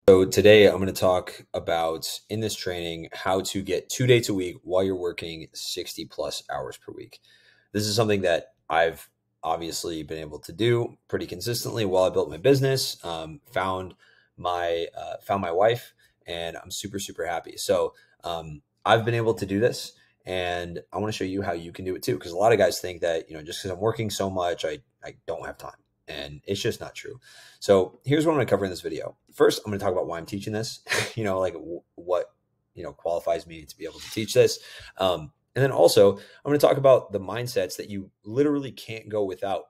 So today I'm going to talk about in this training how to get 2 dates a week while you're working 60 plus hours per week. This is something that I've obviously been able to do pretty consistently while I built my business. Found my wife, and I'm super happy. So I've been able to do this, and I want to show you how you can do it too. Because a lot of guys think that just because I'm working so much, I don't have time. And it's just not true. So here's what I'm going to cover in this video. First, I'm going to talk about why I'm teaching this, like what, qualifies me to be able to teach this. And then also I'm going to talk about the mindsets that you literally can't go without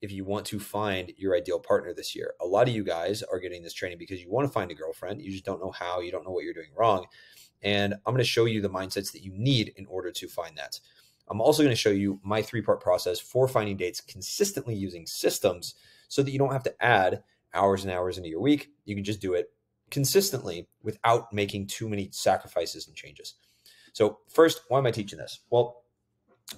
if you want to find your ideal partner this year. A lot of you guys are getting this training because you want to find a girlfriend. You just don't know how, you don't know what you're doing wrong. And I'm going to show you the mindsets that you need in order to find that. I'm also going to show you my 3-part process for finding dates consistently using systems so that you don't have to add hours and hours into your week. You can just do it consistently without making too many sacrifices and changes. So first, why am I teaching this? Well,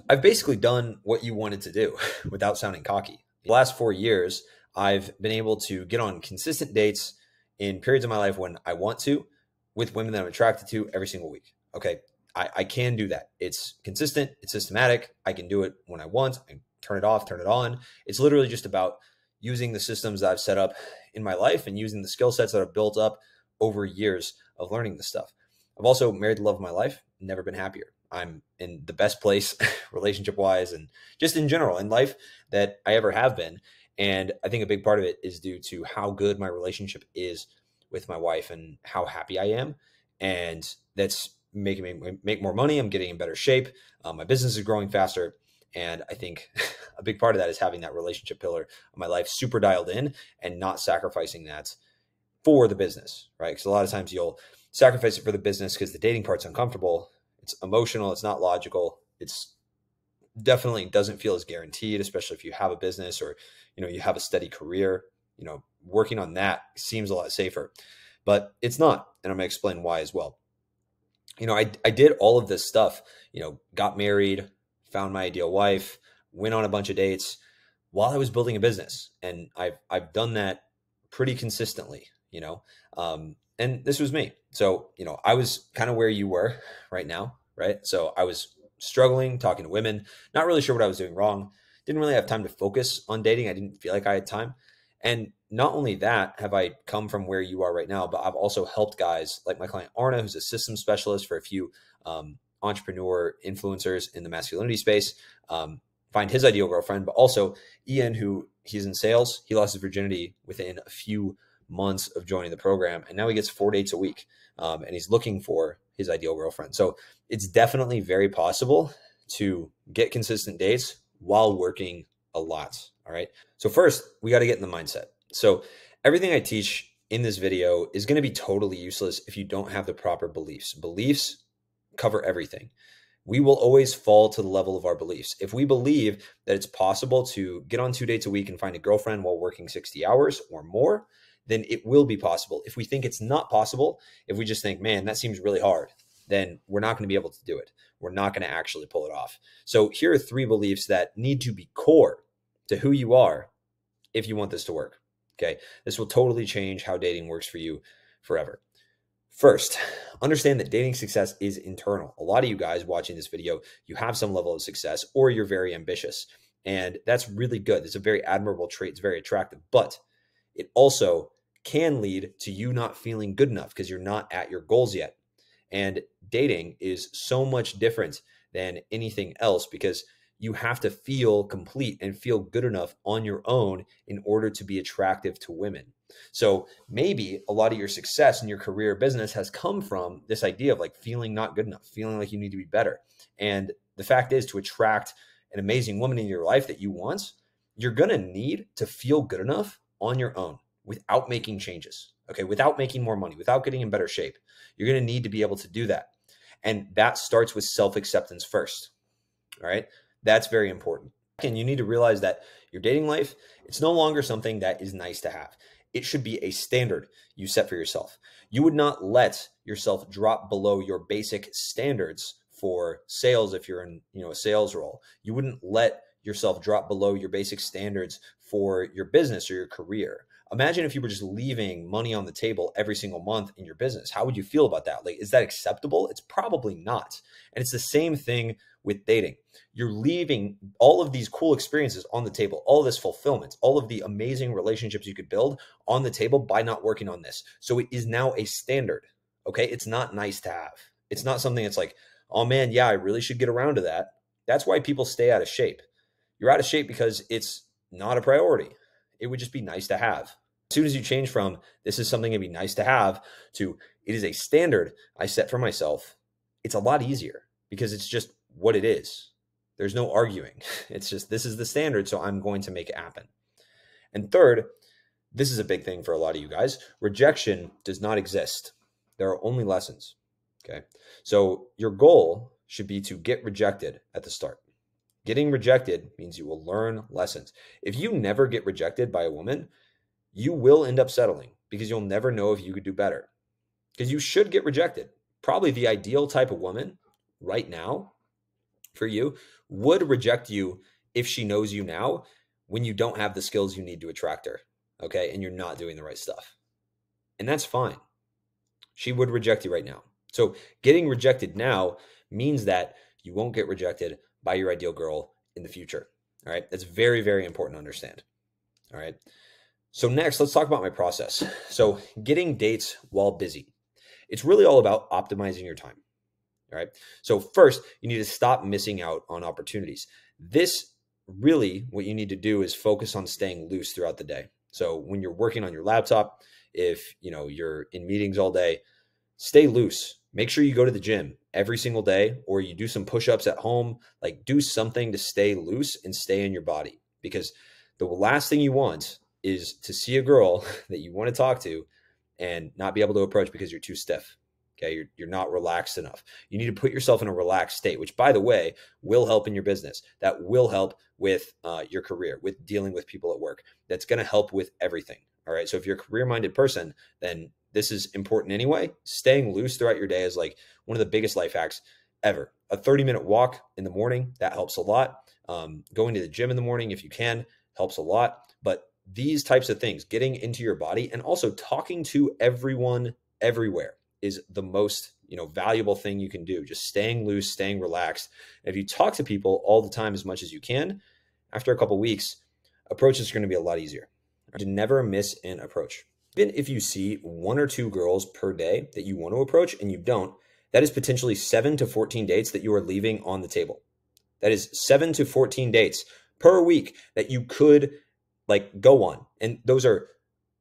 I've basically done what you wanted to do without sounding cocky. The last 4 years, I've been able to get on consistent dates in periods of my life when I want to with women that I'm attracted to every single week. Okay. I can do that. It's consistent. It's systematic. I can do it when I want. I can turn it off, turn it on. It's literally just about using the systems that I've set up in my life and using the skill sets that I've built up over years of learning this stuff. I've also married the love of my life, never been happier. I'm in the best place relationship wise and just in general in life that I ever have been. And I think a big part of it is due to how good my relationship is with my wife and how happy I am. And that's making me make more money. I'm getting in better shape. My business is growing faster. And I think a big part of that is having that relationship pillar of my life super dialed in and not sacrificing that for the business, right? Because a lot of times you'll sacrifice it for the business because the dating part's uncomfortable. It's emotional. It's not logical. It's definitely doesn't feel as guaranteed, especially if you have a business or, you have a steady career. Working on that seems a lot safer, but it's not. And I'm going to explain why as well. I did all of this stuff, got married, found my ideal wife, went on a bunch of dates while I was building a business. And I've done that pretty consistently, and this was me. So, I was kind of where you were right now, right? So I was struggling, talking to women, not really sure what I was doing wrong. Didn't really have time to focus on dating. I didn't feel like I had time. And not only that have I come from where you are right now, but I've also helped guys like my client Arna, who's a systems specialist for a few entrepreneur influencers in the masculinity space, find his ideal girlfriend, but also Ian, who he's in sales. He lost his virginity within a few months of joining the program. And now he gets 4 dates a week. And he's looking for his ideal girlfriend. So it's definitely very possible to get consistent dates while working a lot. All right. So first, we got to get in the mindset. So everything I teach in this video is going to be totally useless if you don't have the proper beliefs. Beliefs cover everything. We will always fall to the level of our beliefs. If we believe that it's possible to get on 2 dates a week and find a girlfriend while working 60 hours or more, then it will be possible. If we think it's not possible, if we just think, man, that seems really hard, then we're not going to be able to do it. We're not going to actually pull it off. So here are 3 beliefs that need to be core to who you are if you want this to work. Okay. This will totally change how dating works for you forever. First, understand that dating success is internal. A lot of you guys watching this video, you have some level of success or you're very ambitious. And that's really good. It's a very admirable trait. It's very attractive, but it also can lead to you not feeling good enough because you're not at your goals yet. And dating is so much different than anything else because you have to feel complete and feel good enough on your own in order to be attractive to women. So maybe a lot of your success in your career business has come from this idea of like feeling not good enough, feeling like you need to be better. And the fact is, to attract an amazing woman in your life that you want, you're going to need to feel good enough on your own without making changes. Okay. Without making more money, without getting in better shape, you're going to need to be able to do that. And that starts with self-acceptance first. All right. That's very important. And you need to realize that your dating life, it's no longer something that is nice to have. It should be a standard you set for yourself. You would not let yourself drop below your basic standards for sales if you're in a sales role. You wouldn't let yourself drop below your basic standards for your business or your career. Imagine if you were just leaving money on the table every single month in your business. How would you feel about that? Like, is that acceptable? It's probably not. And it's the same thing with dating. You're leaving all of these cool experiences on the table, all this fulfillment, all of the amazing relationships you could build on the table by not working on this. So it is now a standard. Okay. It's not nice to have. It's not something that's like, oh man, yeah, I really should get around to that. That's why people stay out of shape. You're out of shape because it's not a priority. It would just be nice to have. As soon as you change from this is something that'd be nice to have to it is a standard I set for myself, it's a lot easier because it's just what it is. There's no arguing. It's just this is the standard, so I'm going to make it happen. And third, this is a big thing for a lot of you guys. Rejection does not exist. There are only lessons. Okay. So your goal should be to get rejected at the start. Getting rejected means you will learn lessons. If you never get rejected by a woman, you will end up settling because you'll never know if you could do better. Because you should get rejected. Probably the ideal type of woman right now for you would reject you if she knows you now when you don't have the skills you need to attract her. Okay. And you're not doing the right stuff. And that's fine. She would reject you right now. So getting rejected now means that you won't get rejected by your ideal girl in the future. All right. That's very, very important to understand. All right. So next, let's talk about my process. So getting dates while busy. It's really all about optimizing your time. All right. So first, you need to stop missing out on opportunities. This really, what you need to do is focus on staying loose throughout the day. So when you're working on your laptop, if you're in meetings all day, stay loose. Make sure you go to the gym every single day, or you do some push-ups at home. Like, do something to stay loose and stay in your body, because the last thing you want is to see a girl that you want to talk to and not be able to approach because you're too stiff. Okay. You're not relaxed enough. You need to put yourself in a relaxed state, which, by the way, will help in your business. That will help with your career, with dealing with people at work. That's going to help with everything. All right. So if you're a career-minded person, then this is important anyway. Staying loose throughout your day is like one of the biggest life hacks ever. A 30-minute walk in the morning, that helps a lot. Going to the gym in the morning, if you can, helps a lot. But these types of things, getting into your body and also talking to everyone everywhere, is the most valuable thing you can do. Just staying loose, staying relaxed. And if you talk to people all the time as much as you can, after a couple of weeks, approaches are going to be a lot easier. To never miss an approach. Even if you see 1 or 2 girls per day that you want to approach and you don't, that is potentially 7 to 14 dates that you are leaving on the table. That is 7 to 14 dates per week that you could go on. And those are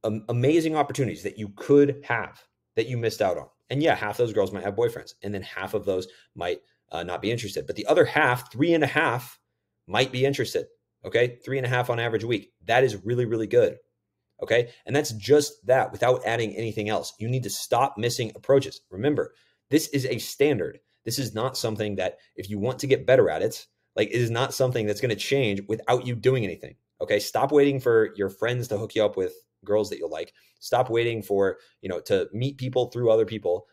amazing opportunities that you could have that you missed out on. And yeah, half those girls might have boyfriends, and then half of those might not be interested. But the other half, 3.5, might be interested. Okay. 3.5 on average a week. That is really, really good. Okay. And that's just that without adding anything else. You need to stop missing approaches. Remember, this is a standard. This is not something that if you want to get better at it, it is not something that's going to change without you doing anything. Okay. Stop waiting for your friends to hook you up with girls that you'll like. Stop waiting for, to meet people through other people.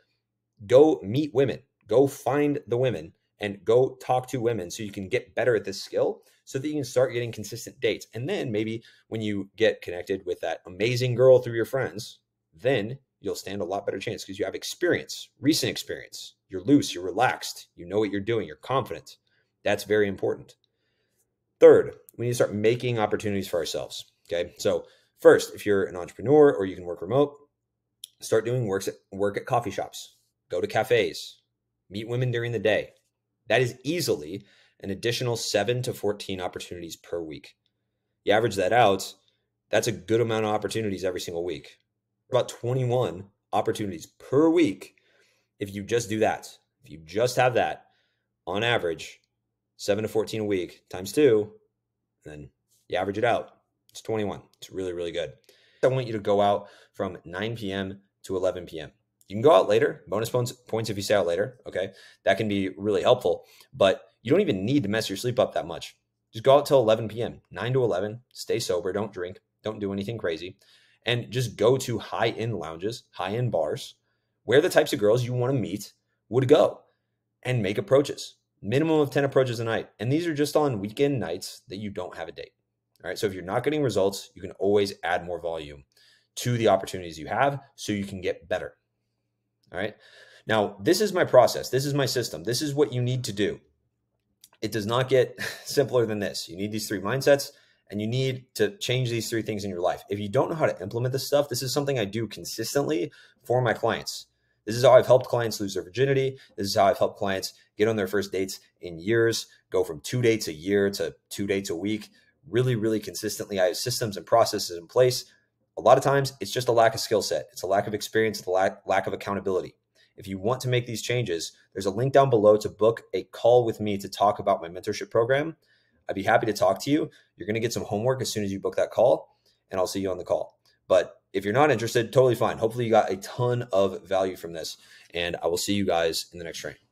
Go meet women, go find the women and go talk to women so you can get better at this skill so that you can start getting consistent dates. And then maybe when you get connected with that amazing girl through your friends, then you'll stand a lot better chance because you have experience, recent experience. You're loose, you're relaxed, you know what you're doing, you're confident. That's very important. Third, we need to start making opportunities for ourselves. Okay. So first, if you're an entrepreneur or you can work remote, start doing work at coffee shops, go to cafes, meet women during the day. That is easily an additional 7 to 14 opportunities per week. You average that out, that's a good amount of opportunities every single week. About 21 opportunities per week if you just do that. If you just have that, on average, 7 to 14 a week times 2, then you average it out. It's 21. It's really, really good. I want you to go out from 9 p.m. to 11 p.m. You can go out later, bonus points if you stay out later, okay? That can be really helpful, but you don't even need to mess your sleep up that much. Just go out till 11 p.m., 9 to 11, stay sober, don't drink, don't do anything crazy, and just go to high-end lounges, high-end bars, where the types of girls you want to meet would go, and make approaches. Minimum of 10 approaches a night, and these are just on weekend nights that you don't have a date. All right, so if you're not getting results, you can always add more volume. to the opportunities you have so you can get better. All right. Now, this is my process. This is my system. This is what you need to do. It does not get simpler than this. You need these 3 mindsets, and you need to change these 3 things in your life. If you don't know how to implement this stuff, this is something I do consistently for my clients. This is how I've helped clients lose their virginity. This is how I've helped clients get on their first dates in years, go from 2 dates a year to 2 dates a week, really, really consistently. I have systems and processes in place. A lot of times it's just a lack of skill set. It's a lack of experience, it's a lack of accountability. If you want to make these changes, there's a link down below to book a call with me to talk about my mentorship program. I'd be happy to talk to you. You're going to get some homework as soon as you book that call, and I'll see you on the call. But if you're not interested, totally fine. Hopefully you got a ton of value from this, and I will see you guys in the next training.